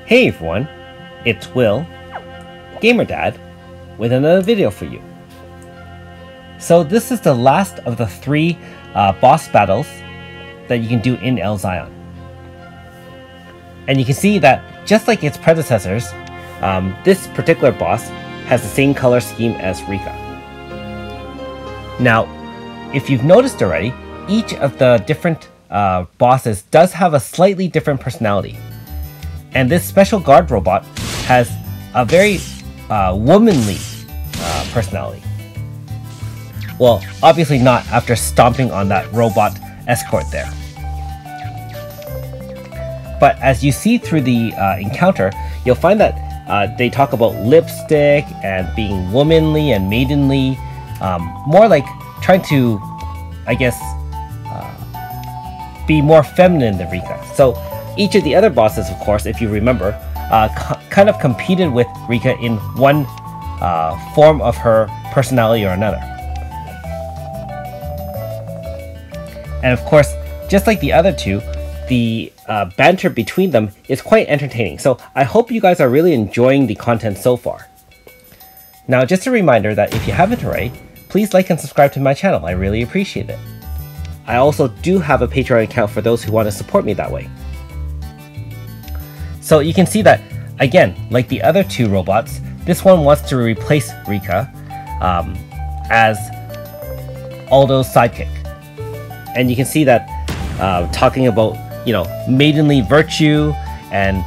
Hey everyone, it's Will, Gamer Dad, with another video for you. So this is the last of the three boss battles that you can do in El Zion. And you can see that just like its predecessors, this particular boss has the same color scheme as Riica. Now, if you've noticed already, each of the different bosses does have a slightly different personality. And this special guard robot has a very womanly personality. Well, obviously not after stomping on that robot escort there. But as you see through the encounter, you'll find that they talk about lipstick and being womanly and maidenly, more like trying to, I guess, be more feminine than Riica. So each of the other bosses, of course, if you remember, kind of competed with Riica in one form of her personality or another. And of course, just like the other two, the banter between them is quite entertaining. So I hope you guys are really enjoying the content so far. Now, just a reminder that if you haven't already, please like and subscribe to my channel. I really appreciate it. I also do have a Patreon account for those who want to support me that way. So you can see that, again, like the other two robots, this one wants to replace Riica as Aldo's sidekick. And you can see that talking about, you know, maidenly virtue and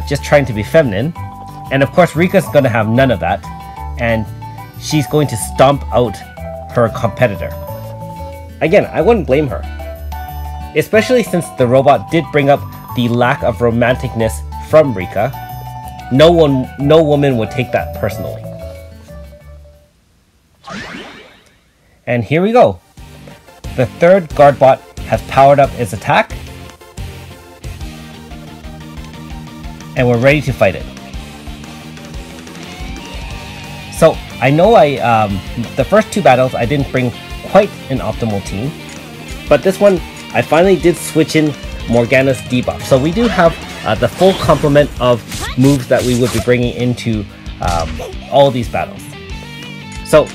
just trying to be feminine. And of course, Riica's going to have none of that. And she's going to stomp out her competitor. Again, I wouldn't blame her. Especially since the robot did bring up the lack of romanticness from Riica. No woman would take that personally. And here we go. The third guard bot has powered up its attack. And we're ready to fight it. So I know the first two battles I didn't bring quite an optimal team. But this one I finally did switch in Morgana's debuff. So we do have the full complement of moves that we would be bringing into all these battles. So,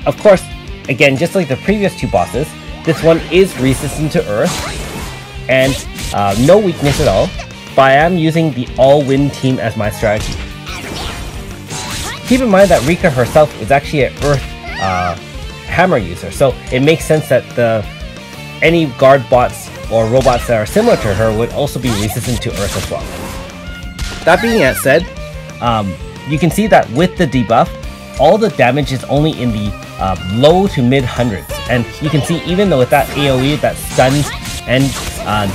of course, again, just like the previous two bosses, this one is resistant to Earth and no weakness at all, but I am using the all-win team as my strategy. Keep in mind that Riica herself is actually an Earth hammer user, so it makes sense that any guard bots or robots that are similar to her would also be resistant to Earth as well. That being said, you can see that with the debuff, all the damage is only in the low to mid hundreds. And you can see even though with that AoE that stuns and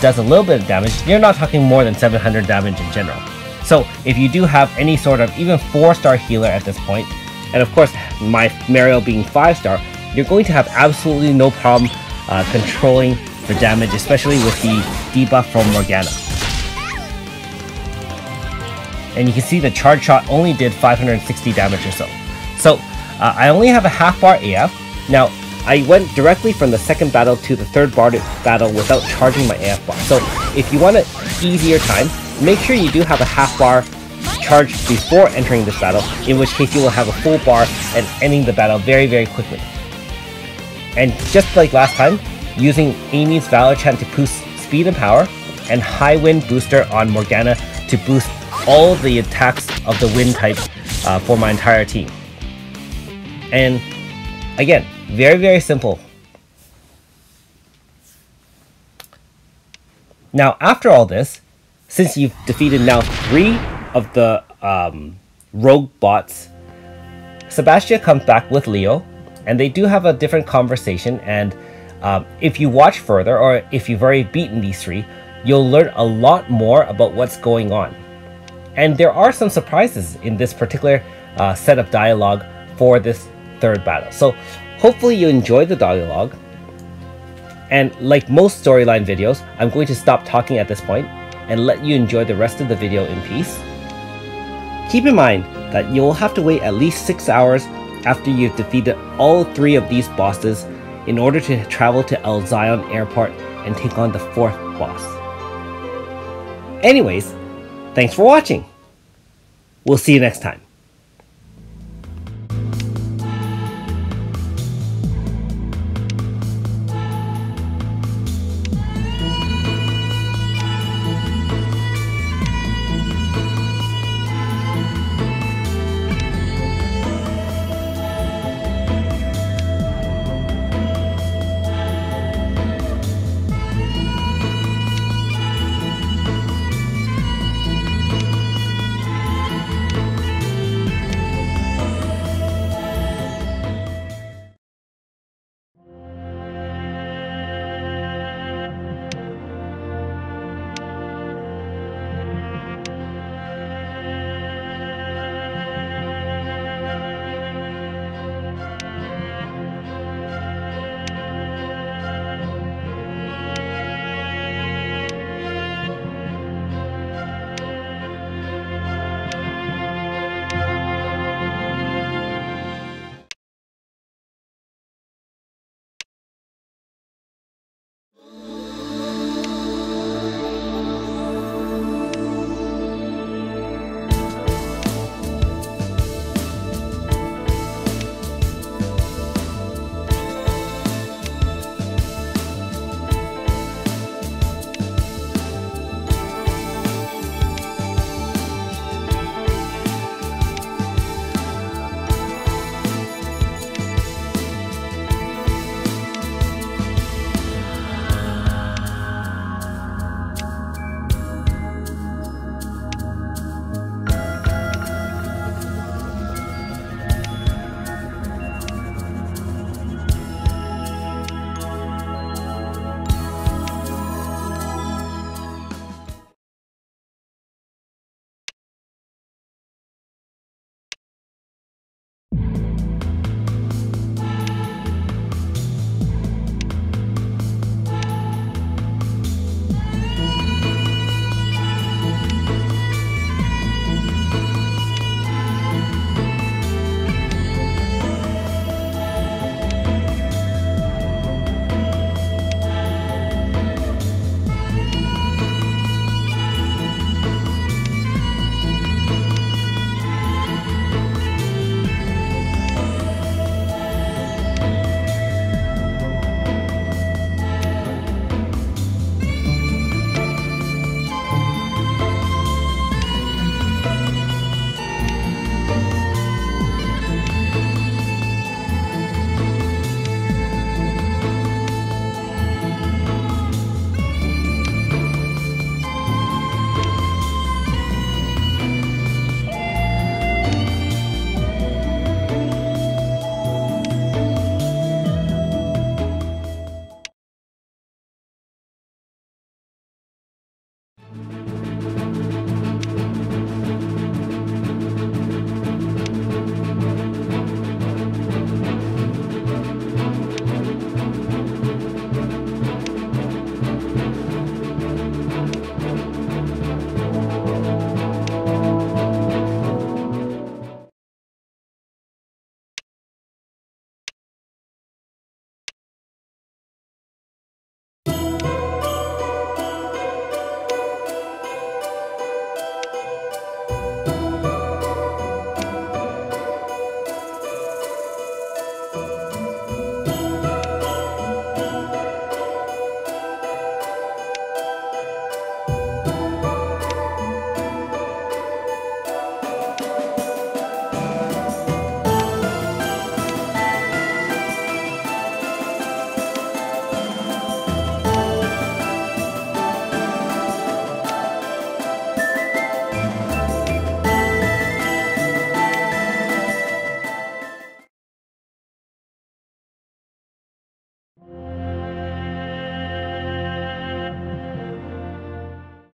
does a little bit of damage, you're not talking more than 700 damage in general. So if you do have any sort of even 4-star healer at this point, and of course my Mario being 5-star, you're going to have absolutely no problem controlling the damage, especially with the debuff from Morgana. And you can see the charge shot only did 560 damage or so. So I only have a half bar AF. Now I went directly from the second battle to the third battle without charging my AF bar. So if you want an easier time, make sure you do have a half bar charged before entering this battle, in which case you will have a full bar and ending the battle very, very quickly. And just like last time, using Amy's Valor Chant to boost speed and power, and High Wind Booster on Morgana to boost all the attacks of the wind type for my entire team. And again, very, very simple. Now, after all this, since you've defeated now 3 of the rogue bots, Sebastian comes back with Leo, and they do have a different conversation. And if you watch further, or if you've already beaten these 3, you'll learn a lot more about what's going on. And there are some surprises in this particular set of dialogue for this third battle. So hopefully you enjoy the dialogue. And like most storyline videos, I'm going to stop talking at this point and let you enjoy the rest of the video in peace. Keep in mind that you'll have to wait at least 6 hours after you've defeated all 3 of these bosses in order to travel to El Zion Airport and take on the 4th boss. Anyways, thanks for watching! We'll see you next time.